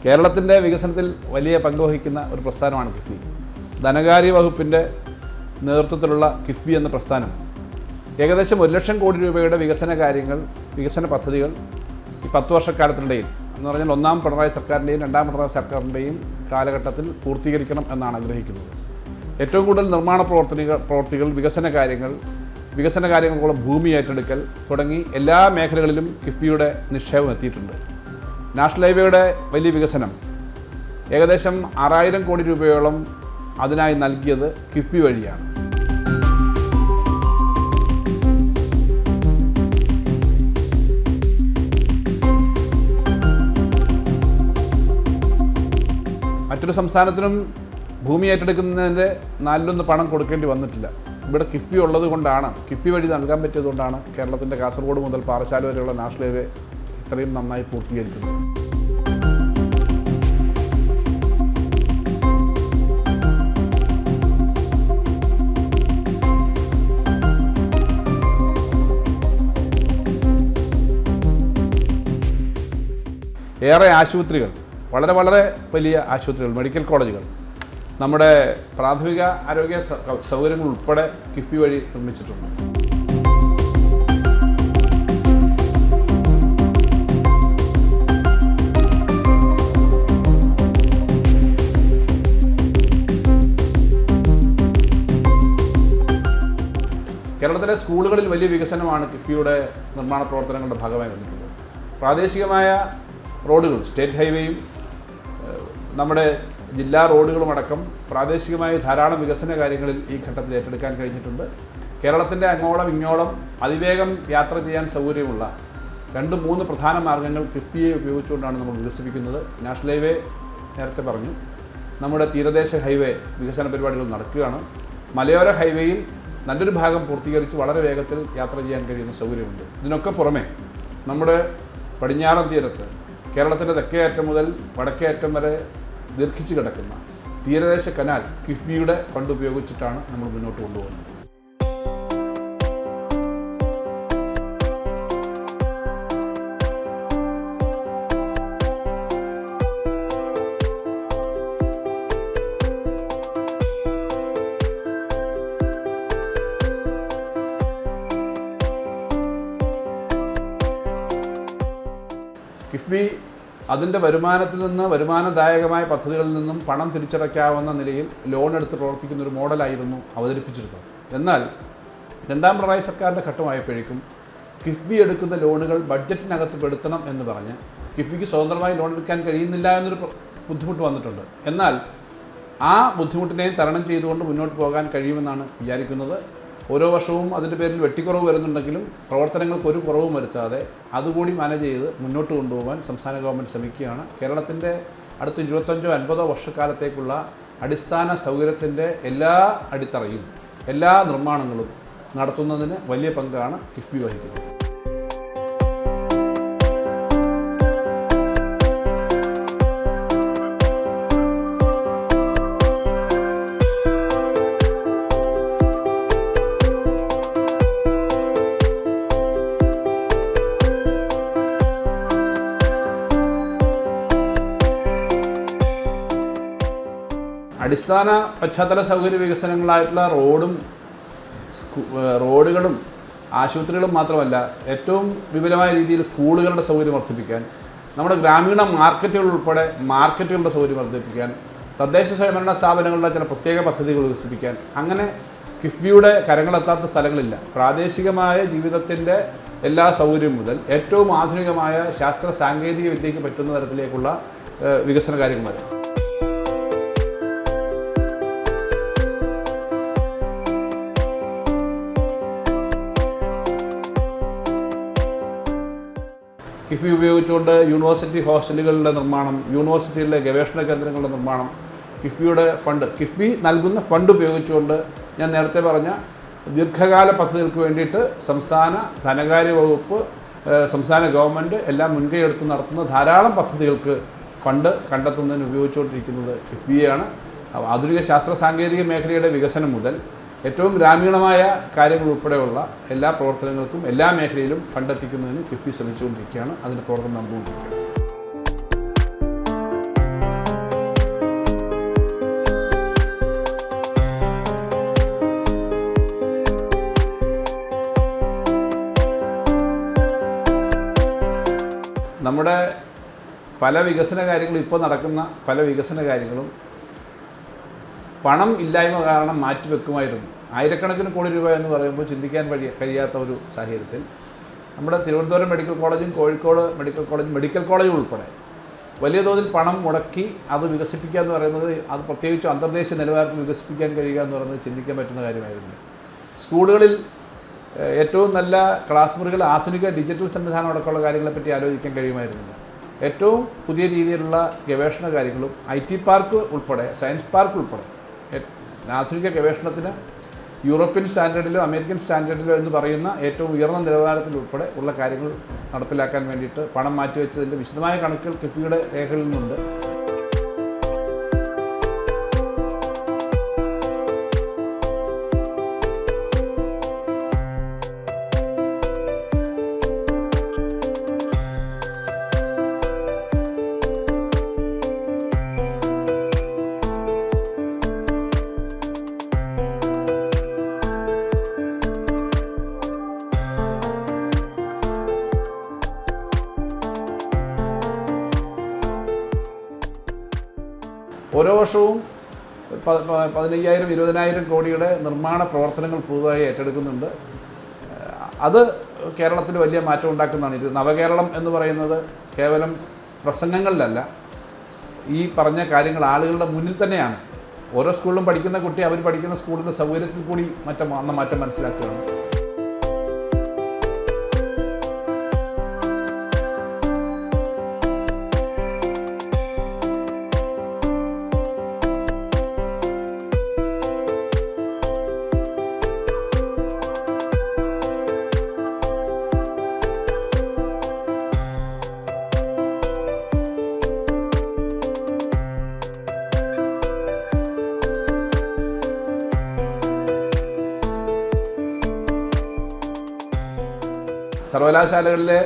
കേരളത്തിൻ്റെ വികസനത്തിൽ വലിയ പങ്കുവഹിക്കുന്ന ഒരു പ്രസ്ഥാനമാണ് കിഫ്ബി. ധനകാര്യ വകുപ്പിൻ്റെ നേതൃത്വത്തിലുള്ള കിഫ്ബി എന്ന പ്രസ്ഥാനം ഏകദേശം 1 ലക്ഷം കോടി രൂപയുടെ വികസന പദ്ധതികൾ ഈ 10 വർഷക്കാലത്തിനിടയിൽ എന്ന് പറഞ്ഞാൽ ഒന്നാം പിണറായി സർക്കാരിൻ്റെയും രണ്ടാം പിണറായി സർക്കാരിൻ്റെയും കാലഘട്ടത്തിൽ പൂർത്തീകരിക്കണം എന്നാണ് ആഗ്രഹിക്കുന്നത്. ഏറ്റവും കൂടുതൽ നിർമ്മാണ പ്രവർത്തികൾ വികസന കാര്യങ്ങൾക്കുള്ള ഭൂമി ഏറ്റെടുക്കൽ തുടങ്ങി എല്ലാ മേഖലകളിലും കിഫ്ബിയുടെ നിക്ഷേപം എത്തിയിട്ടുണ്ട്. നാഷണൽ ഹൈവേയുടെ വലിയ വികസനം ഏകദേശം 6000 കോടി രൂപയോളം അതിനായി നൽകിയത് കിഫ്ബി വഴിയാണ്. മറ്റൊരു സംസ്ഥാനത്തിനും ഭൂമി ഏറ്റെടുക്കുന്നതിൻ്റെ 4/1 പണം കൊടുക്കേണ്ടി വന്നിട്ടില്ല. ഇവിടെ കിഫ്ബി ഉള്ളത് കൊണ്ടാണ്, കിഫ്ബി വഴി നൽകാൻ പറ്റിയതുകൊണ്ടാണ് കേരളത്തിൻ്റെ കാസർഗോഡ് മുതൽ പാറശാല വരെയുള്ള നാഷണൽ ഹൈവേ ഇത്രയും നന്നായി പൂർത്തീകരിക്കുന്നത്. ഏറെ ആശുപത്രികൾ, വളരെ വലിയ ആശുപത്രികൾ, മെഡിക്കൽ കോളേജുകൾ, നമ്മുടെ പ്രാഥമിക ആരോഗ്യ സൗകര്യങ്ങൾ ഉൾപ്പെടെ കിഫ്ബി വഴി നിർമ്മിച്ചിട്ടുണ്ട്. കേരളത്തിലെ സ്കൂളുകളിൽ വലിയ വികസനമാണ് കിഫ്ബിയുടെ നിർമ്മാണ പ്രവർത്തനങ്ങളുടെ ഭാഗമായി വന്നിട്ടുള്ളത്. പ്രാദേശികമായ റോഡുകൾ, സ്റ്റേറ്റ് ഹൈവേയും നമ്മുടെ ജില്ലാ റോഡുകളുമടക്കം പ്രാദേശികമായി ധാരാളം വികസന കാര്യങ്ങളിൽ ഈ ഘട്ടത്തിൽ ഏറ്റെടുക്കാൻ കഴിഞ്ഞിട്ടുണ്ട്. കേരളത്തിൻ്റെ അങ്ങോളം ഇങ്ങോളം അതിവേഗം യാത്ര ചെയ്യാൻ സൗകര്യമുള്ള 2-3 പ്രധാന മാർഗ്ഗങ്ങൾ കിഫ്ബിയെ ഉപയോഗിച്ചുകൊണ്ടാണ് നമ്മൾ വികസിപ്പിക്കുന്നത്. നാഷണൽ ഹൈവേ നേരത്തെ പറഞ്ഞു, നമ്മുടെ തീരദേശ ഹൈവേ വികസന പരിപാടികൾ നടക്കുകയാണ്. മലയോര ഹൈവേയിൽ നല്ലൊരു ഭാഗം പൂർത്തീകരിച്ച് വളരെ വേഗത്തിൽ യാത്ര ചെയ്യാൻ കഴിയുന്ന സൗകര്യമുണ്ട്. ഇതിനൊക്കെ പുറമെ നമ്മുടെ പടിഞ്ഞാറൻ തീരത്ത് കേരളത്തിൻ്റെ തെക്കേ അറ്റം മുതൽ വടക്കേ അറ്റം വരെ ദീർഘിച്ച് കിടക്കുന്ന തീരദേശ കനാൽ കിഫ്ബിയുടെ ഫണ്ട് ഉപയോഗിച്ചിട്ടാണ് നമ്മൾ മുന്നോട്ട് കൊണ്ടുപോകുന്നത്. കിഫ്ബി അതിൻ്റെ വരുമാനത്തിൽ നിന്ന്, വരുമാനദായകമായ പദ്ധതികളിൽ നിന്നും പണം തിരിച്ചടയ്ക്കാവുന്ന നിലയിൽ ലോൺ എടുത്ത് പ്രവർത്തിക്കുന്ന ഒരു മോഡലായിരുന്നു അവതരിപ്പിച്ചിരുന്നത്. എന്നാൽ രണ്ടാം പിണറായി സർക്കാരിൻ്റെ ഘട്ടമായപ്പോഴേക്കും കിഫ്ബി എടുക്കുന്ന ലോണുകൾ ബഡ്ജറ്റിനകത്ത് പെടുത്തണം എന്ന് പറഞ്ഞ് കിഫ്ബിക്ക് സ്വതന്ത്രമായി ലോൺ എടുക്കാൻ കഴിയുന്നില്ല എന്നൊരു ബുദ്ധിമുട്ട് വന്നിട്ടുണ്ട്. എന്നാൽ ആ ബുദ്ധിമുട്ടിനെയും തരണം ചെയ്തുകൊണ്ട് മുന്നോട്ട് പോകാൻ കഴിയുമെന്നാണ് വിചാരിക്കുന്നത്. ഓരോ വർഷവും അതിൻ്റെ പേരിൽ വെട്ടിക്കുറവ് വരുന്നുണ്ടെങ്കിലും പ്രവർത്തനങ്ങൾക്ക് ഒരു കുറവും വരുത്താതെ അതുകൂടി മാനേജ് ചെയ്ത് മുന്നോട്ട് കൊണ്ടുപോകാൻ സംസ്ഥാന ഗവൺമെൻറ് ശ്രമിക്കുകയാണ്. കേരളത്തിൻ്റെ അടുത്ത 25-50 വർഷക്കാലത്തേക്കുള്ള അടിസ്ഥാന സൗകര്യത്തിൻ്റെ എല്ലാ അടിത്തറയും എല്ലാ നിർമ്മാണങ്ങളും നടത്തുന്നതിന് വലിയ പങ്കാണ് കിഫ്ബി വഹിക്കുന്നത്. അടിസ്ഥാന പശ്ചാത്തല സൗകര്യ വികസനങ്ങളായിട്ടുള്ള റോഡുകളും ആശുപത്രികളും മാത്രമല്ല, ഏറ്റവും വിപുലമായ രീതിയിൽ സ്കൂളുകളുടെ സൗകര്യം വർദ്ധിപ്പിക്കാൻ, നമ്മുടെ ഗ്രാമീണ മാർക്കറ്റുകൾ ഉൾപ്പെടെ മാർക്കറ്റുകളുടെ സൗകര്യം വർദ്ധിപ്പിക്കാൻ, തദ്ദേശ സ്വയംഭരണ സ്ഥാപനങ്ങളുടെ ചില പ്രത്യേക പദ്ധതികൾ വികസിപ്പിക്കാൻ, അങ്ങനെ കിഫ്ബിയുടെ കരങ്ങളെത്താത്ത സ്ഥലങ്ങളില്ല. പ്രാദേശികമായ ജീവിതത്തിൻ്റെ എല്ലാ സൗകര്യം മുതൽ ഏറ്റവും ആധുനികമായ ശാസ്ത്ര സാങ്കേതിക വിദ്യയ്ക്ക് പറ്റുന്ന തരത്തിലേക്കുള്ള വികസന കാര്യങ്ങൾ വരെ. കിഫ്ബി ഉപയോഗിച്ചുകൊണ്ട് യൂണിവേഴ്സിറ്റി ഹോസ്റ്റലുകളുടെ നിർമ്മാണം, യൂണിവേഴ്സിറ്റിയിലെ ഗവേഷണ കേന്ദ്രങ്ങളുടെ നിർമ്മാണം, കിഫ്ബിയുടെ ഫണ്ട്, കിഫ്ബി നൽകുന്ന ഫണ്ട് ഉപയോഗിച്ചുകൊണ്ട് ഞാൻ നേരത്തെ പറഞ്ഞ ദീർഘകാല പദ്ധതികൾക്ക് വേണ്ടിയിട്ട് സംസ്ഥാന ധനകാര്യ വകുപ്പ്, സംസ്ഥാന ഗവൺമെൻറ് എല്ലാം മുൻകൈയെടുത്ത് നടത്തുന്ന ധാരാളം പദ്ധതികൾക്ക് ഫണ്ട് കണ്ടെത്തുന്നതിന് ഉപയോഗിച്ചുകൊണ്ടിരിക്കുന്നത് കിഫ്ബിയാണ്. ആധുനിക ശാസ്ത്ര സാങ്കേതിക മേഖലയുടെ വികസനം മുതൽ ഏറ്റവും ഗ്രാമീണമായ കാര്യങ്ങൾ ഉൾപ്പെടെയുള്ള എല്ലാ പ്രവർത്തനങ്ങൾക്കും എല്ലാ മേഖലയിലും ഫണ്ട് എത്തിക്കുന്നതിന് കിഫ്ബി ശ്രമിച്ചുകൊണ്ടിരിക്കുകയാണ്. അതിൻ്റെ പ്രവർത്തനം നടന്നുകൊണ്ടിരിക്കുകയാണ്. നമ്മുടെ പല വികസന കാര്യങ്ങളും ഇപ്പോൾ നടക്കുന്ന പല വികസന കാര്യങ്ങളും പണം ഇല്ലായ്മ കാരണം മാറ്റിവെക്കുമായിരുന്നു. ആയിരക്കണക്കിന് കോടി രൂപ എന്ന് പറയുമ്പോൾ ചിന്തിക്കാൻ കഴിയാത്ത ഒരു സാഹചര്യത്തിൽ നമ്മുടെ തിരുവനന്തപുരം മെഡിക്കൽ കോളേജും കോഴിക്കോട് മെഡിക്കൽ കോളേജും ഉൾപ്പെടെ വലിയ തോതിൽ പണം മുടക്കി അത് വികസിപ്പിക്കുക എന്ന് പറയുന്നത്, അത് പ്രത്യേകിച്ചും അന്തർദേശീയ നിലവാരത്തിൽ വികസിപ്പിക്കാൻ കഴിയുക എന്ന് പറയുന്നത് ചിന്തിക്കാൻ പറ്റുന്ന കാര്യമായിരുന്നു. സ്കൂളുകളിൽ ഏറ്റവും നല്ല ക്ലാസ് മുറികൾ, ആധുനിക ഡിജിറ്റൽ സംവിധാനം അടക്കമുള്ള കാര്യങ്ങളെപ്പറ്റി ആലോചിക്കാൻ കഴിയുമായിരുന്നില്ല. ഏറ്റവും പുതിയ രീതിയിലുള്ള ഗവേഷണ കാര്യങ്ങളും IT പാർക്ക് ഉൾപ്പെടെ, സയൻസ് പാർക്ക് ഉൾപ്പെടെ ആധുനിക ഗവേഷണത്തിന് യൂറോപ്യൻ സ്റ്റാൻഡേർഡിലോ അമേരിക്കൻ സ്റ്റാൻഡേർഡിലോ എന്ന് പറയുന്ന ഏറ്റവും ഉയർന്ന നിലവാരത്തിൽ ഉൾപ്പെടെ ഉള്ള കാര്യങ്ങൾ നടപ്പിലാക്കാൻ വേണ്ടിയിട്ട് പണം മാറ്റിവെച്ചതിൻ്റെ വിശദമായ കണക്കുകൾ കിഫ്ബിയുടെ രേഖകളിൽ നിന്നുണ്ട്. ഓരോ വർഷവും 15,000-20,000 കോടിയുടെ നിർമ്മാണ പ്രവർത്തനങ്ങൾ പുതുതായി ഏറ്റെടുക്കുന്നുണ്ട്. അത് കേരളത്തിൽ വലിയ മാറ്റം ഉണ്ടാക്കുന്നതാണ്. ഇത് നവകേരളം എന്ന് പറയുന്നത് കേവലം പ്രസംഗങ്ങളിലല്ല, ഈ പറഞ്ഞ കാര്യങ്ങൾ ആളുകളുടെ മുന്നിൽ തന്നെയാണ്. ഓരോ സ്കൂളിലും പഠിക്കുന്ന കുട്ടി അവർ പഠിക്കുന്ന സ്കൂളിൻ്റെ സൗകര്യത്തിൽ കൂടി മാറ്റം മനസ്സിലാക്കുകയാണ്. സർവകലാശാലകളിലെ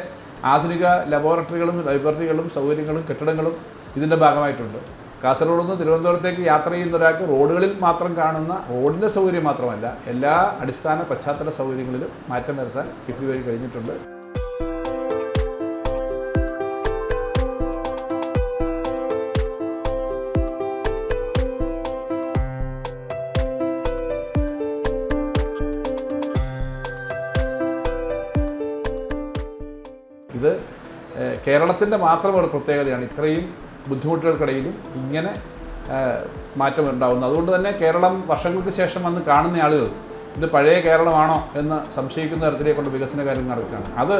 ആധുനിക ലബോറട്ടറികളും ലൈബ്രറികളും സൗകര്യങ്ങളും കെട്ടിടങ്ങളും ഇതിൻ്റെ ഭാഗമായിട്ടുണ്ട്. കാസർഗോഡ് നിന്ന് തിരുവനന്തപുരത്തേക്ക് യാത്ര ചെയ്യുന്ന ഒരാൾക്ക് റോഡുകളിൽ മാത്രം കാണുന്ന റോഡിൻ്റെ സൗകര്യം മാത്രമല്ല, എല്ലാ അടിസ്ഥാന പശ്ചാത്തല സൗകര്യങ്ങളിലും മാറ്റം വരുത്താൻ കിഫ്ബി വഴി കഴിഞ്ഞിട്ടുണ്ട്. ഇത് കേരളത്തിൻ്റെ മാത്രം ഒരു പ്രത്യേകതയാണ്. ഇത്രയും ബുദ്ധിമുട്ടുകൾക്കിടയിലും ഇങ്ങനെ മാറ്റമുണ്ടാകുന്നത്. അതുകൊണ്ട് തന്നെ കേരളം വർഷങ്ങൾക്ക് ശേഷം വന്ന് കാണുന്ന ആളുകൾ ഇത് പഴയ കേരളമാണോ എന്ന് സംശയിക്കുന്ന തരത്തിലേക്കുള്ള വികസന കാര്യങ്ങൾ നടക്കുകയാണ്. അത്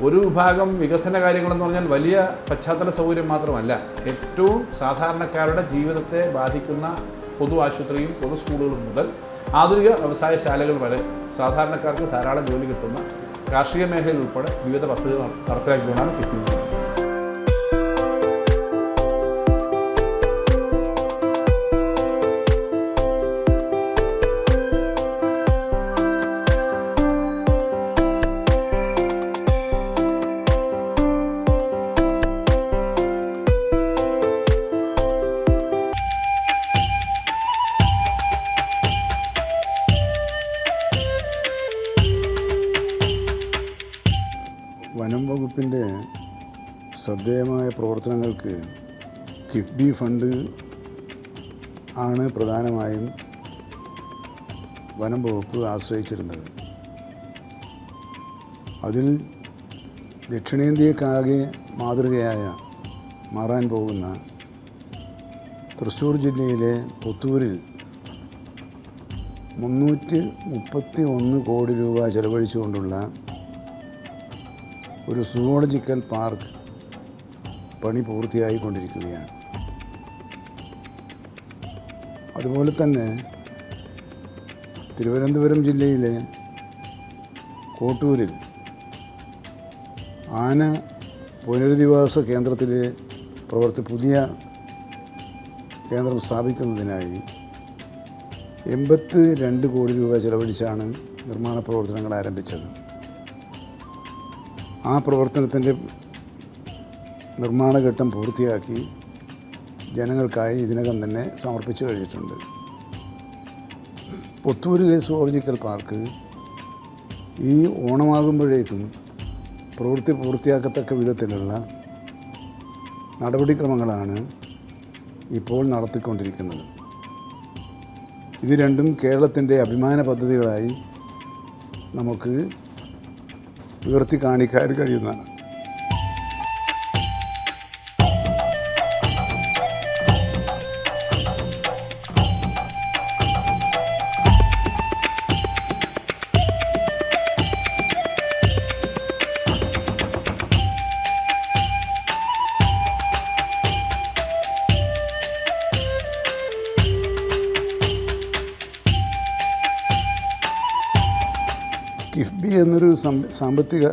ഒരു വിഭാഗം വികസന കാര്യങ്ങളെന്ന് പറഞ്ഞാൽ വലിയ പശ്ചാത്തല സൗകര്യം മാത്രമല്ല, ഏറ്റവും സാധാരണക്കാരുടെ ജീവിതത്തെ ബാധിക്കുന്ന പൊതു ആശുപത്രിയും പൊതു സ്കൂളുകളും മുതൽ ആധുനിക വ്യവസായശാലകൾ വരെ സാധാരണക്കാർക്ക് ധാരാളം ജോലി കിട്ടുന്ന കാർഷിക മേഖലയിൽ ഉൾപ്പെടെ വിവിധ പദ്ധതികൾ നടപ്പിലാക്കിക്കൊണ്ടാണ് കിഫ്ബി. വനം വകുപ്പിൻ്റെ ശ്രദ്ധേയമായ പ്രവർത്തനങ്ങൾക്ക് കിഫ്ബി ഫണ്ട് ആണ് പ്രധാനമായും വനം വകുപ്പ് ആശ്രയിച്ചിരുന്നത്. അതിൽ ദക്ഷിണേന്ത്യക്കാകെ മാതൃകയായ മാറാൻ പോകുന്ന തൃശ്ശൂർ ജില്ലയിലെ പുത്തൂരിൽ 331 കോടി രൂപ ചെലവഴിച്ചുകൊണ്ടുള്ള ഒരു സുവോളജിക്കൽ പാർക്ക് പണി പൂർത്തിയായിക്കൊണ്ടിരിക്കുകയാണ്. അതുപോലെ തന്നെ തിരുവനന്തപുരം ജില്ലയിലെ കോട്ടൂരിൽ ആന പുനരധിവാസ കേന്ദ്രത്തിലെ പുതിയ കേന്ദ്രം സ്ഥാപിക്കുന്നതിനായി 82 കോടി രൂപ ചെലവഴിച്ചാണ് നിർമ്മാണ പ്രവർത്തനങ്ങൾ ആരംഭിച്ചത്. ആ പ്രവർത്തനത്തിൻ്റെ നിർമ്മാണഘട്ടം പൂർത്തിയാക്കി ജനങ്ങൾക്കായി ഇതിനകം തന്നെ സമർപ്പിച്ചു കഴിഞ്ഞിട്ടുണ്ട്. പുത്തൂരിലെ സുവോളജിക്കൽ പാർക്ക് ഈ ഓണമാകുമ്പോഴേക്കും പ്രവൃത്തി പൂർത്തിയാക്കത്തക്ക വിധത്തിലുള്ള നടപടിക്രമങ്ങളാണ് ഇപ്പോൾ നടത്തിക്കൊണ്ടിരിക്കുന്നത്. ഇത് രണ്ടും കേരളത്തിൻ്റെ അഭിമാന പദ്ധതികളായി നമുക്ക് ഉയർത്തി കാണിക്കാൻ കഴിയുന്നതാണ്. കിഫ്ബി എന്നൊരു സാമ്പത്തിക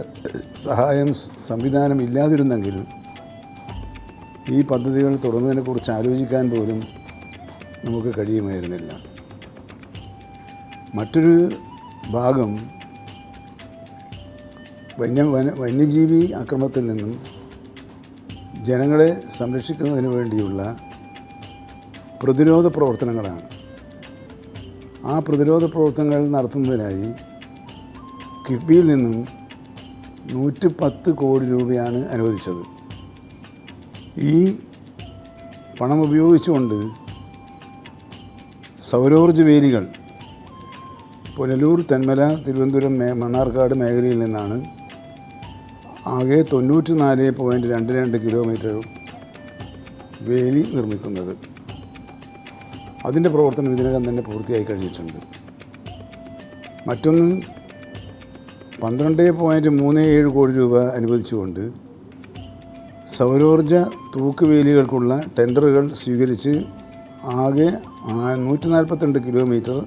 സഹായം സംവിധാനം ഇല്ലാതിരുന്നെങ്കിൽ ഈ പദ്ധതികൾ തുടങ്ങുന്നതിനെക്കുറിച്ച് ആലോചിക്കാൻ പോലും നമുക്ക് കഴിയുമായിരുന്നില്ല. മറ്റൊരു ഭാഗം വന്യജീവി ആക്രമണത്തിൽ നിന്നും ജനങ്ങളെ സംരക്ഷിക്കുന്നതിന് വേണ്ടിയുള്ള പ്രതിരോധ പ്രവർത്തനങ്ങളാണ്. ആ പ്രതിരോധ പ്രവർത്തനങ്ങൾ നടത്തുന്നതിനായി കിഫ്ബിയിൽ നിന്നും 110 കോടി രൂപയാണ് അനുവദിച്ചത്. ഈ പണം ഉപയോഗിച്ചുകൊണ്ട് സൗരോർജ്ജ വേലികൾ പുനലൂർ, തെന്മല, തിരുവനന്തപുരം, മണ്ണാർക്കാട് മേഖലയിൽ നിന്നാണ് ആകെ 94.22 കിലോമീറ്റർ വേലി നിർമ്മിക്കുന്നത്. അതിൻ്റെ പ്രവർത്തനം ഇതിനകം തന്നെ പൂർത്തിയായി കഴിഞ്ഞിട്ടുണ്ട്. മറ്റൊന്ന് 12.37 കോടി രൂപ അനുവദിച്ചുകൊണ്ട് സൗരോർജ്ജ തൂക്കുവേലികൾക്കുള്ള ടെൻഡറുകൾ സ്വീകരിച്ച് ആകെ 142 കിലോമീറ്റർ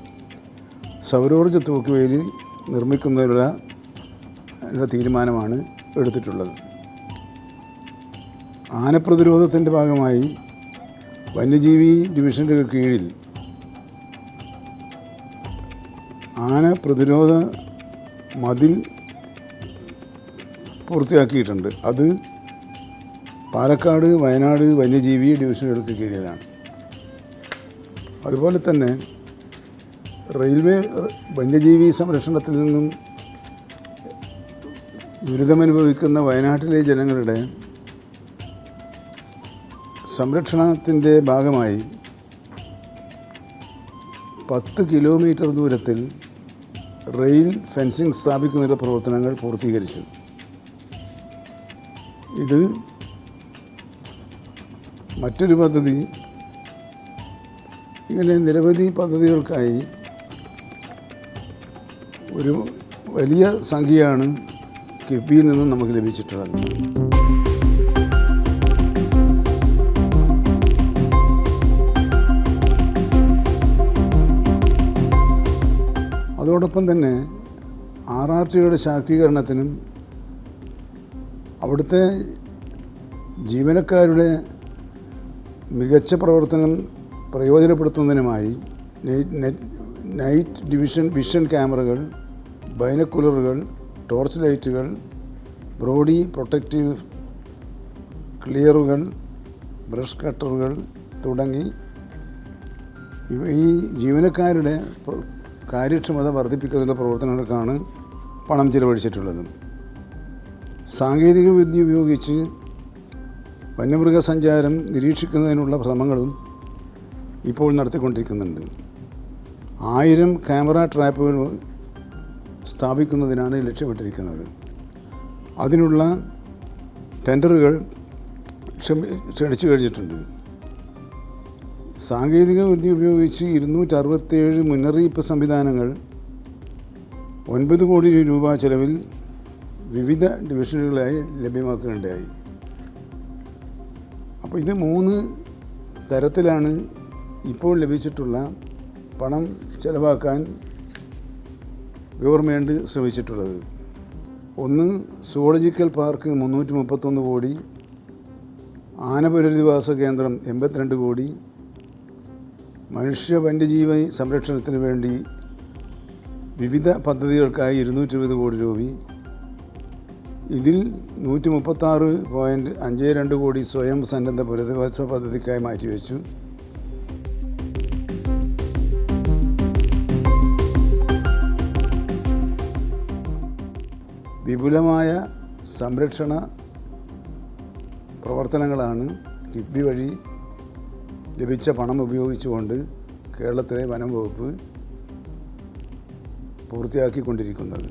സൗരോർജ്ജ തൂക്കുവേലി നിർമ്മിക്കുന്നതിനുള്ള തീരുമാനമാണ് എടുത്തിട്ടുള്ളത്. ആനപ്രതിരോധത്തിൻ്റെ ഭാഗമായി വന്യജീവി ഡിവിഷൻ്റെ കീഴിൽ ആന പ്രതിരോധ മതിൽ പൂർത്തിയാക്കിയിട്ടുണ്ട്. അത് പാലക്കാട്, വയനാട് വന്യജീവി ഡിവിഷനുകൾക്ക് കീഴിലാണ്. അതുപോലെ തന്നെ റെയിൽവേ വന്യജീവി സംരക്ഷണത്തിൽ നിന്നും ദുരിതമനുഭവിക്കുന്ന വയനാട്ടിലെ ജനങ്ങളുടെ സംരക്ഷണത്തിൻ്റെ ഭാഗമായി 10 കിലോമീറ്റർ ദൂരത്തിൽ റെയിൽ ഫെൻസിംഗ് സ്ഥാപിക്കുന്നതിനുള്ള പ്രവർത്തനങ്ങൾ പൂർത്തീകരിച്ചു. ഇത് മറ്റൊരു പദ്ധതി. ഇങ്ങനെ നിരവധി പദ്ധതികൾക്കായി ഒരു വലിയ സംഖ്യയാണ് കിഫ്ബിയിൽ നിന്നും നമുക്ക് ലഭിച്ചിട്ടുള്ളത്. അതോടൊപ്പം തന്നെ RRTയുടെ ശാക്തീകരണത്തിനും അവിടുത്തെ ജീവനക്കാരുടെ മികച്ച പ്രവർത്തനം പ്രയോജനപ്പെടുത്തുന്നതിനുമായി നൈറ്റ് വിഷൻ ക്യാമറകൾ, ബൈനക്കുലറുകൾ, ടോർച്ച് ലൈറ്റുകൾ, ബ്രോഡി പ്രൊട്ടക്റ്റീവ് ക്ലിയറുകൾ, ബ്രഷ് കട്ടറുകൾ തുടങ്ങി ഈ ജീവനക്കാരുടെ കാര്യക്ഷമത വർദ്ധിപ്പിക്കുന്നതിനുള്ള പ്രവർത്തനങ്ങൾക്കാണ് പണം ചിലവഴിച്ചിട്ടുള്ളത്. സാങ്കേതികവിദ്യ ഉപയോഗിച്ച് വന്യമൃഗസഞ്ചാരം നിരീക്ഷിക്കുന്നതിനുള്ള ശ്രമങ്ങളും ഇപ്പോൾ നടത്തിക്കൊണ്ടിരിക്കുന്നുണ്ട്. 1000 ക്യാമറ ട്രാപ്പുകൾ സ്ഥാപിക്കുന്നതിനാണ് ലക്ഷ്യമിട്ടിരിക്കുന്നത്. അതിനുള്ള ടെൻഡറുകൾ ക്ഷണിച്ചു കഴിഞ്ഞിട്ടുണ്ട്. സാങ്കേതിക വിദ്യ ഉപയോഗിച്ച് 267 മുന്നറിയിപ്പ് സംവിധാനങ്ങൾ 9 കോടി രൂപ ചെലവിൽ വിവിധ ഡിവിഷനുകളായി ലഭ്യമാക്കുകയുണ്ടായി. അപ്പോൾ ഇത് 3 തരത്തിലാണ് ഇപ്പോൾ ലഭിച്ചിട്ടുള്ള പണം ചെലവാക്കാൻ ഗവൺമെൻറ് ശ്രമിച്ചിട്ടുള്ളത്. ഒന്ന്, സുവോളജിക്കൽ പാർക്ക് 331 കോടി, ആന പുനരധിവാസ കേന്ദ്രം 82 കോടി, മനുഷ്യ വന്യജീവി സംരക്ഷണത്തിന് വേണ്ടി വിവിധ പദ്ധതികൾക്കായി 220 കോടി രൂപ. ഇതിൽ 136.52 കോടി സ്വയം സന്നദ്ധ പുനരധിവാസ പദ്ധതിക്കായി മാറ്റിവെച്ചു. വിപുലമായ സംരക്ഷണ പ്രവർത്തനങ്ങളാണ് കിഫ്ബി വഴി ലഭിച്ച പണം ഉപയോഗിച്ചുകൊണ്ട് കേരളത്തിലെ വനം വകുപ്പ് പൂർത്തിയാക്കിക്കൊണ്ടിരിക്കുന്നത്.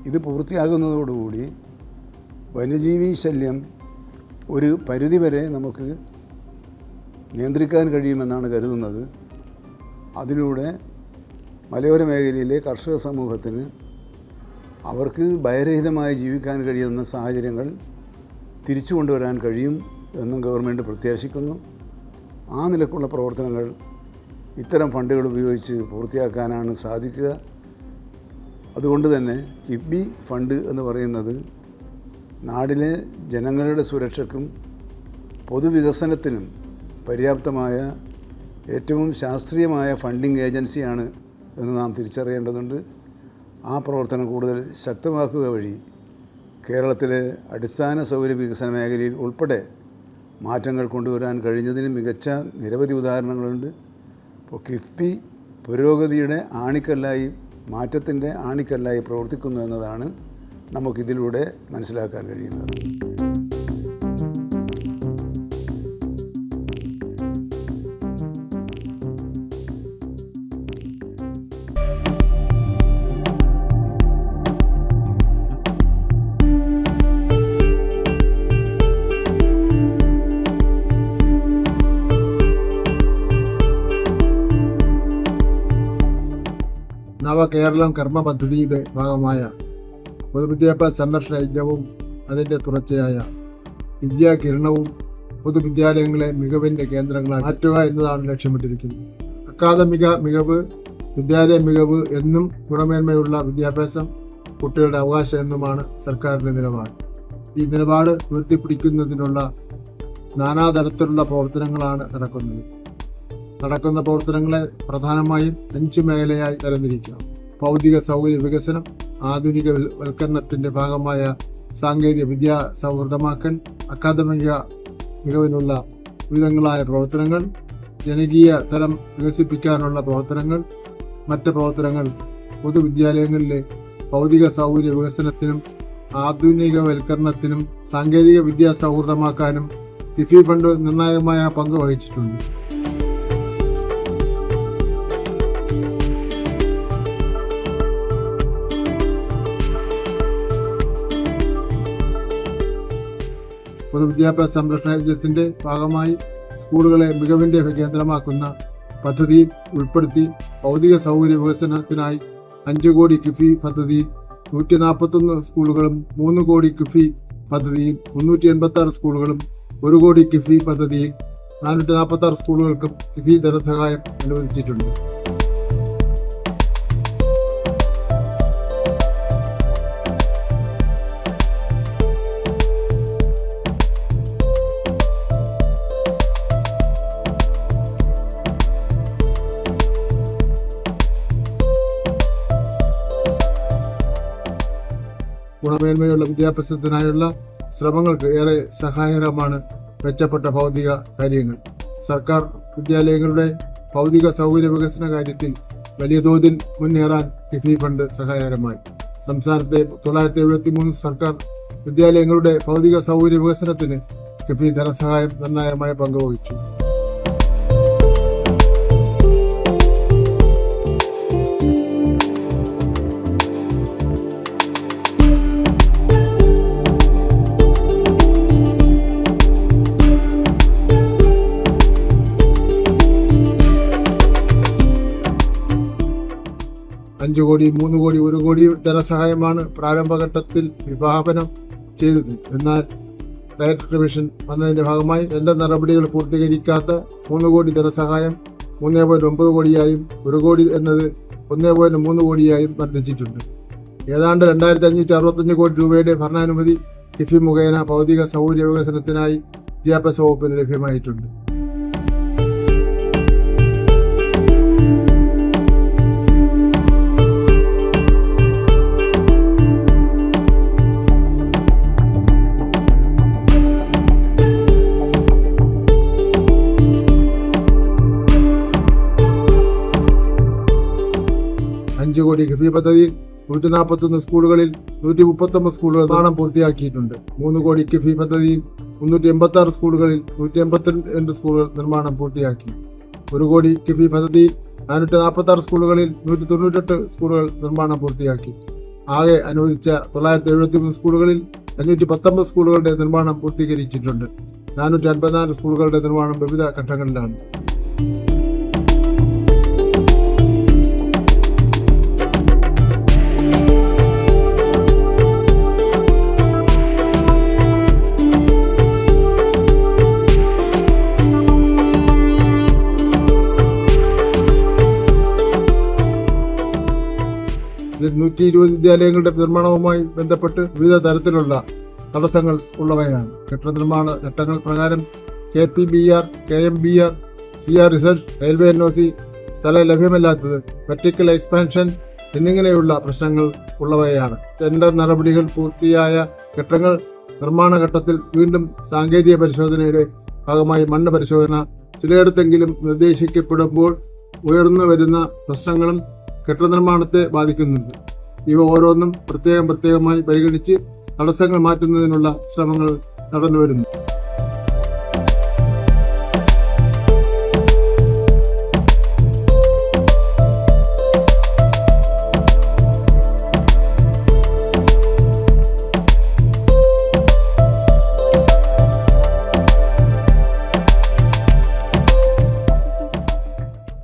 ഇത് പൂർത്തിയാകുന്നതോടുകൂടി വന്യജീവി ശല്യം ഒരു പരിധിവരെ നമുക്ക് നിയന്ത്രിക്കാൻ കഴിയുമെന്നാണ് കരുതുന്നത്. അതിലൂടെ മലയോര മേഖലയിലെ കർഷക സമൂഹത്തിന് അവർക്ക് ഭയരഹിതമായി ജീവിക്കാൻ കഴിയുന്ന സാഹചര്യങ്ങൾ തിരിച്ചു കൊണ്ടുവരാൻ കഴിയും എന്നും ഗവൺമെൻറ് പ്രത്യാശിക്കുന്നു. ആ നിലക്കുള്ള പ്രവർത്തനങ്ങൾ ഇത്തരം ഫണ്ടുകൾ ഉപയോഗിച്ച് പൂർത്തിയാക്കാനാണ് സാധിക്കുക. അതുകൊണ്ട് തന്നെ കിഫ്ബി ഫണ്ട് എന്ന് പറയുന്നത് നാടിലെ ജനങ്ങളുടെ സുരക്ഷയ്ക്കും പൊതുവികസനത്തിനും പര്യാപ്തമായ ഏറ്റവും ശാസ്ത്രീയമായ ഫണ്ടിംഗ് ഏജൻസിയാണ് എന്ന് നാം തിരിച്ചറിയേണ്ടതുണ്ട്. ആ പ്രവർത്തനം കൂടുതൽ ശക്തമാക്കുക വഴി കേരളത്തിലെ അടിസ്ഥാന സൗകര്യ വികസന മേഖലയിൽ ഉൾപ്പെടെ മാറ്റങ്ങൾ കൊണ്ടുവരാൻ കഴിഞ്ഞതിന് മികച്ച നിരവധി ഉദാഹരണങ്ങളുണ്ട്. ഇപ്പോൾ കിഫ്ബി പുരോഗതിയുടെ ആണിക്കല്ലായി, മാറ്റത്തിൻ്റെ ആണിക്കല്ലായി പ്രവർത്തിക്കുന്നു എന്നതാണ് നമുക്കിതിലൂടെ മനസ്സിലാക്കാൻ കഴിയുന്നത്. നവകേരളം കർമ്മ പദ്ധതിയുടെ ഭാഗമായ പൊതുവിദ്യാഭ്യാസ സംരക്ഷണ യജ്ഞവും അതിൻ്റെ തുടർച്ചയായ വിദ്യാകിരണവും പൊതുവിദ്യാലയങ്ങളെ മികവിൻ്റെ കേന്ദ്രങ്ങളായി മാറ്റുക എന്നതാണ് ലക്ഷ്യമിട്ടിരിക്കുന്നത്. അക്കാദമിക മികവ്, വിദ്യാലയ മികവ് എന്നും ഗുണമേന്മയുള്ള വിദ്യാഭ്യാസം കുട്ടികളുടെ അവകാശം എന്നുമാണ് സർക്കാരിൻ്റെ നിലപാട്. ഈ നിലപാട് ഉയർത്തിപ്പിടിക്കുന്നതിനുള്ള നാനാതരത്തിലുള്ള പ്രവർത്തനങ്ങളാണ് നടക്കുന്ന പ്രവർത്തനങ്ങളെ പ്രധാനമായും 5 മേഖലയായി തരംതിരിക്കാം. ഭൗതിക സൗകര്യ വികസനം, ആധുനിക വൽക്കരണത്തിന്റെ ഭാഗമായ സാങ്കേതിക വിദ്യാ സൗഹൃദമാക്കൽ, അക്കാദമിക മികവിനുള്ള വിവിധങ്ങളായ പ്രവർത്തനങ്ങൾ, ജനകീയ തലം വികസിപ്പിക്കാനുള്ള പ്രവർത്തനങ്ങൾ, മറ്റ് പ്രവർത്തനങ്ങൾ പൊതുവിദ്യാലയങ്ങളിലെ ഭൗതിക സൗകര്യ വികസനത്തിനും ആധുനികവൽക്കരണത്തിനും സാങ്കേതിക വിദ്യാ സൗഹൃദമാക്കാനും കിഫ്ബി ഫണ്ട് നിർണായകമായ പങ്ക് വഹിച്ചിട്ടുണ്ട്. പൊതുവിദ്യാഭ്യാസ സംരക്ഷണ യജ്ഞത്തിന്റെ ഭാഗമായി സ്കൂളുകളെ മികവിന്റെ കേന്ദ്രമാക്കുന്ന പദ്ധതിയിൽ ഉൾപ്പെടുത്തി ഭൗതിക സൗകര്യ വികസനത്തിനായി 5 കോടി കിഫ്ബി പദ്ധതിയിൽ 141 സ്കൂളുകളും, 3 കോടി കിഫ്ബി പദ്ധതിയിൽ 386 സ്കൂളുകളും, 1 കോടി കിഫ്ബി പദ്ധതിയിൽ 446 സ്കൂളുകൾക്കും കിഫ്ബി ധനസഹായം അനുവദിച്ചിട്ടുണ്ട്. ഗുണമേന്മയുള്ള വിദ്യാഭ്യാസത്തിനായുള്ള ശ്രമങ്ങൾക്ക് ഏറെ സഹായകരമാണ് മെച്ചപ്പെട്ട ഭൗതിക കാര്യങ്ങൾ. സർക്കാർ വിദ്യാലയങ്ങളുടെ ഭൗതിക സൗകര്യ വികസന കാര്യത്തിൽ വലിയ തോതിൽ മുന്നേറാൻ കിഫ്ബി ഫണ്ട് സഹായകരമായി. സംസ്ഥാനത്തെ 973 സർക്കാർ വിദ്യാലയങ്ങളുടെ ഭൗതിക സൗകര്യ വികസനത്തിന് കിഫ്ബി ധനസഹായം നിർണായകമായ പങ്ക് വഹിച്ചു. അഞ്ച് കോടി, 3 കോടി, 1 കോടി ധനസഹായമാണ് പ്രാരംഭഘട്ടത്തിൽ വിഭാവനം ചെയ്തത്. എന്നാൽ ഡയറക്ടർ റിവിഷൻ വന്നതിന്റെ ഭാഗമായി എല്ലാ നടപടികൾ പൂർത്തീകരിക്കാത്ത 3 കോടി ധനസഹായം 3.9 കോടിയായും 1 കോടി എന്നത് 1.3 കോടിയായും വർദ്ധിച്ചിട്ടുണ്ട്. ഏതാണ്ട് 2565 കോടി രൂപയുടെ ഭരണാനുമതി കിഫ്ബി മുഖേന ഭൗതിക സൗകര്യ വികസനത്തിനായി വിദ്യാഭ്യാസ വകുപ്പിന് ലഭ്യമായിട്ടുണ്ട്. 5 കോടി കിഫി പദ്ധതിയിൽ 141 സ്കൂളുകളിൽ 139 സ്കൂളുകൾ നിർമ്മാണം പൂർത്തിയാക്കിയിട്ടുണ്ട്. 3 കോടി കിഫി പദ്ധതിയിൽ 386 സ്കൂളുകളിൽ 182 സ്കൂളുകൾ നിർമ്മാണം പൂർത്തിയാക്കി. 1 കോടി കിഫി പദ്ധതിയിൽ 446 സ്കൂളുകളിൽ 198 സ്കൂളുകൾ നിർമ്മാണം പൂർത്തിയാക്കി. ആകെ അനുവദിച്ച 973 സ്കൂളുകളിൽ 519 സ്കൂളുകളുടെ നിർമ്മാണം പൂർത്തീകരിച്ചിട്ടുണ്ട്. 454 സ്കൂളുകളുടെ നിർമ്മാണം വിവിധ ഘട്ടങ്ങളിലാണ്. ഇതിൽ 120 വിദ്യാലയങ്ങളുടെ നിർമ്മാണവുമായി ബന്ധപ്പെട്ട് വിവിധ തരത്തിലുള്ള തടസ്സങ്ങൾ ഉള്ളവയാണ്. കെട്ടിട നിർമ്മാണ ചട്ടങ്ങൾ പ്രകാരം KPBR, KMBR, CR research, railway NOC, സ്ഥലം ലഭ്യമല്ലാത്തത്, വെർട്ടിക്കൽ എക്സ്പാൻഷൻ എന്നിങ്ങനെയുള്ള പ്രശ്നങ്ങൾ ഉള്ളവയാണ്. ടെൻഡർ നടപടികൾ പൂർത്തിയായ കെട്ടിടങ്ങൾ നിർമ്മാണ ഘട്ടത്തിൽ വീണ്ടും സാങ്കേതിക പരിശോധനയുടെ ഭാഗമായി മണ്ണ് പരിശോധന ചിലയിടത്തെങ്കിലും നിർദ്ദേശിക്കപ്പെടുമ്പോൾ ഉയർന്നു വരുന്ന പ്രശ്നങ്ങളും കെട്ടിട നിർമ്മാണത്തെ ബാധിക്കുന്നുണ്ട്. ഇവ ഓരോന്നും പ്രത്യേകമായി പരിഗണിച്ച് തടസ്സങ്ങൾ മാറ്റുന്നതിനുള്ള ശ്രമങ്ങൾ നടന്നുവരുന്നു.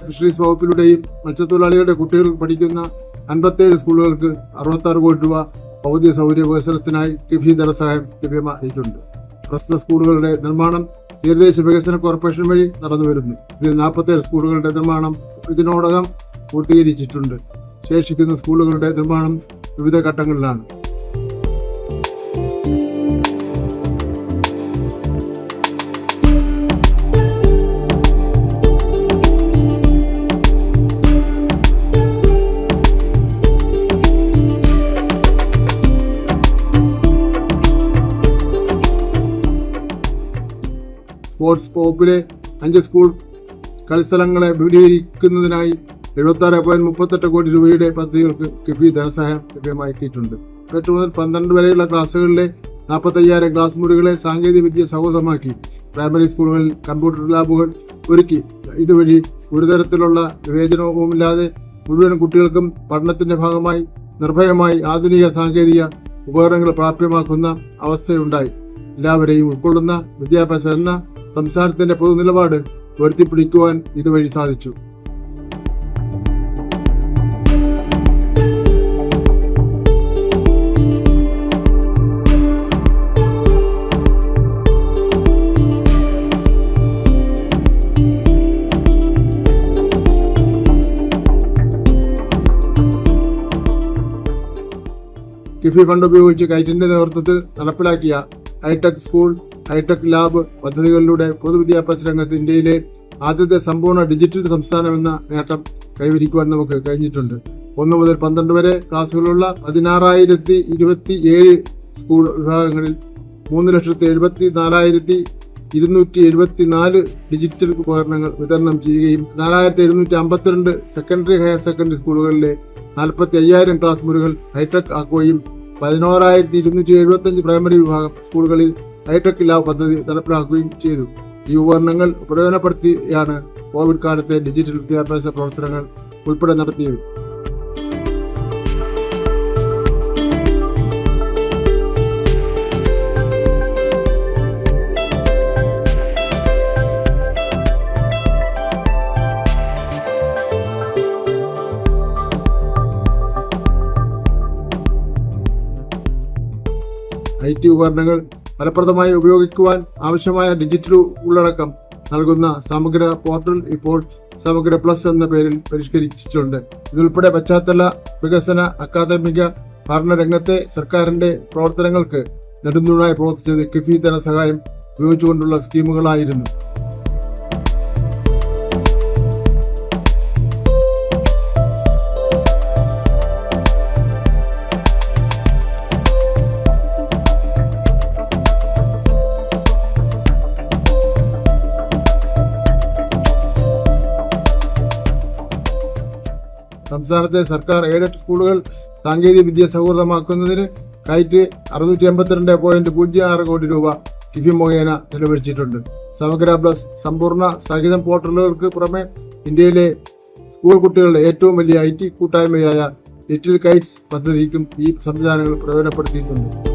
ഫിഷറീസ് വകുപ്പിലൂടെയും മത്സ്യത്തൊഴിലാളികളുടെ കുട്ടികൾ പഠിക്കുന്ന 57 സ്കൂളുകൾക്ക് 66 കോടി രൂപ ഭൗതിക സൗകര്യ വികസനത്തിനായി കിഫി ധനസഹായം ലഭ്യമായിട്ടുണ്ട്. പ്രസ്തുത സ്കൂളുകളുടെ നിർമ്മാണം തീരദേശ വികസന കോർപ്പറേഷൻ വഴി നടന്നുവരുന്നു. ഇതിൽ 47 സ്കൂളുകളുടെ നിർമ്മാണം ഇതിനോടകം പൂർത്തീകരിച്ചിട്ടുണ്ട്. ശേഷിക്കുന്ന സ്കൂളുകളുടെ നിർമ്മാണം വിവിധ ഘട്ടങ്ങളിലാണ്. സ്പോർട്സ് വകുപ്പിലെ 5 സ്കൂൾ കളിസ്ഥലങ്ങളെ വിപുലീകരിക്കുന്നതിനായി 76.38 കോടി രൂപയുടെ പദ്ധതികൾക്ക് കിഫി ധനസഹായം ലഭ്യമാക്കിയിട്ടുണ്ട്. 8 മുതൽ 12 വരെയുള്ള ക്ലാസുകളിലെ 45,000 ക്ലാസ് മുറികളെ സാങ്കേതിക വിദ്യ സൗഹൃദമാക്കി പ്രൈമറി സ്കൂളുകളിൽ കമ്പ്യൂട്ടർ ലാബുകൾ ഒരുക്കി ഇതുവഴി ഒരു തരത്തിലുള്ള വിവേചനവുമില്ലാതെ മുഴുവൻ കുട്ടികൾക്കും പഠനത്തിന്റെ ഭാഗമായി നിർഭയമായി ആധുനിക സാങ്കേതിക ഉപകരണങ്ങൾ പ്രാപ്യമാക്കുന്ന അവസ്ഥയുണ്ടായി. എല്ലാവരെയും ഉൾക്കൊള്ളുന്ന വിദ്യാഭ്യാസം എന്ന സംസ്ഥാനത്തിന്റെ പൊതുനിലപാട് ഉയർത്തിപ്പിടിക്കുവാൻ ഇതുവഴി സാധിച്ചു. കിഫി ഫണ്ട് ഉപയോഗിച്ച് കൈറ്റിന്റെ നേതൃത്വത്തിൽ നടപ്പിലാക്കിയ ഹൈടെക് സ്കൂൾ, ഹൈടെക് ലാബ് പദ്ധതികളിലൂടെ പൊതുവിദ്യാഭ്യാസ രംഗത്ത് ഇന്ത്യയിലെ ആദ്യത്തെ സമ്പൂർണ്ണ ഡിജിറ്റൽ സംസ്ഥാനം എന്ന നേട്ടം കൈവരിക്കുവാൻ നമുക്ക് കഴിഞ്ഞിട്ടുണ്ട്. 1 മുതൽ 12 വരെ ക്ലാസുകളുള്ള 16,027 സ്കൂൾ വിഭാഗങ്ങളിൽ 3,74,274 ഡിജിറ്റൽ ഉപകരണങ്ങൾ വിതരണം ചെയ്യുകയും 4,752 സെക്കൻഡറി ഹയർ സെക്കൻഡറി സ്കൂളുകളിലെ 45,000 ക്ലാസ് മുറികൾ ഹൈടെക് ആക്കുകയും 11,275 പ്രൈമറി വിഭാഗം സ്കൂളുകളിൽ ഹൈടെക് ലാബ് പദ്ധതി നടപ്പിലാക്കുകയും ചെയ്തു. ഈ ഉപകരണങ്ങൾ പ്രയോജനപ്പെടുത്തിയാണ് കോവിഡ് കാലത്തെ ഡിജിറ്റൽ വിദ്യാഭ്യാസ പ്രവർത്തനങ്ങൾ ഉൾപ്പെടെ നടത്തിയത്. IT ഉപകരണങ്ങൾ ഫലപ്രദമായി ഉപയോഗിക്കുവാൻ ആവശ്യമായ ഡിജിറ്റൽ ഉള്ളടക്കം നൽകുന്ന സമഗ്ര പോർട്ടൽ ഇപ്പോൾ സമഗ്ര പ്ലസ് എന്ന പേരിൽ പരിഷ്കരിച്ചിട്ടുണ്ട്. ഇതുൾപ്പെടെ പശ്ചാത്തല വികസന, അക്കാദമിക, ഭരണരംഗത്തെ സർക്കാരിന്റെ പ്രവർത്തനങ്ങൾക്ക് നെടുന്തൂണായി പ്രവർത്തിച്ചത് കിഫി ധനസഹായം ഉപയോഗിച്ചുകൊണ്ടുള്ള സ്കീമുകളായിരുന്നു. സംസ്ഥാനത്തെ സർക്കാർ എയ്ഡഡ് സ്കൂളുകൾ സാങ്കേതിക വിദ്യ സൗഹൃദമാക്കുന്നതിന് കൈറ്റ് 682.06 കോടി രൂപ കിഫി മുഖേന ചെലവഴിച്ചിട്ടുണ്ട്. സമഗ്ര പ്ലസ് സമ്പൂർണ്ണ സഹിതം പോർട്ടലുകൾക്ക് പുറമെ ഇന്ത്യയിലെ സ്കൂൾ കുട്ടികളുടെ ഏറ്റവും വലിയ IT കൂട്ടായ്മയായ ലിറ്റിൽ കൈറ്റ്സ് പദ്ധതിക്കും ഈ സംവിധാനങ്ങൾ പ്രയോജനപ്പെടുത്തിയിട്ടുണ്ട്.